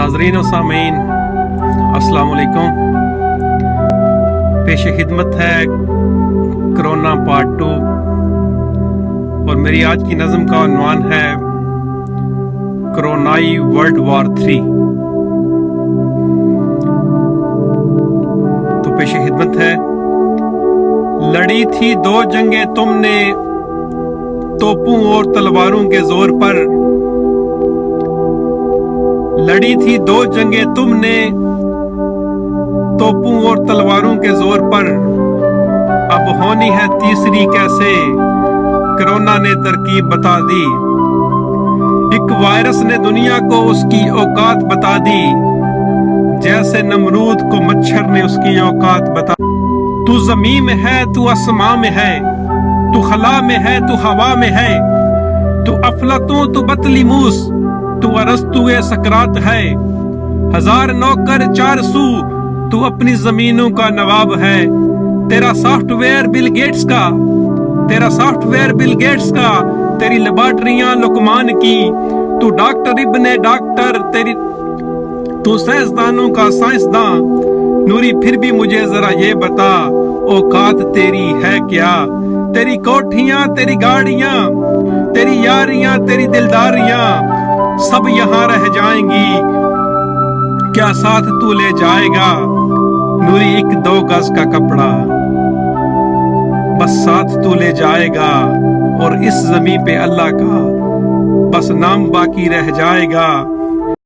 नाजरीन और सामीन अस्सलाम वालेकुम। पेश खिदमत है कोरोना पार्ट 2 और मेरी आज की नज़म का उन्वान है कोरोनाई वर्ल्ड वॉर 3। तो पेश खिदमत है। लड़ी थी दो जंगें तुमने तोपों और तलवारों के जोर पर, लड़ी थी दो जंगें तुमने तोपों और तलवारों के जोर पर, अब होनी है तीसरी कैसे, कोरोना ने तरकीब बता दी। एक वायरस ने दुनिया को उसकी औकात बता दी, जैसे नमरूद को मच्छर ने उसकी औकात बता। तू ज़मीन में है, तू आसमां में है, तू खला में है, तू हवा में है, तू अफलातून, तू बतलीमूस, तू अरस्तुए सकरात है। हजार नौकर चार सू, तू अपनी जमीनों का नवाब है। तेरा सॉफ्टवेयर बिल गेट्स का, तेरा सॉफ्टवेयर बिल गेट्स का, तेरी लेबॉर्टरियां लुकमान की, तू डॉक्टर इब्ने डॉक्टर, तेरी तू साइंसदानों का साइंसदां। नूरी फिर भी मुझे जरा ये बता, औकात तेरी है क्या? तेरी कोठियां, तेरी गाड़ियां, तेरी यारियां, तेरी दिलदारियां सब यहाँ रह जाएंगी, क्या साथ तू ले जाएगा? नूरी एक दो गज का कपड़ा बस साथ तू ले जाएगा, और इस जमीन पे अल्लाह का बस नाम बाकी रह जाएगा।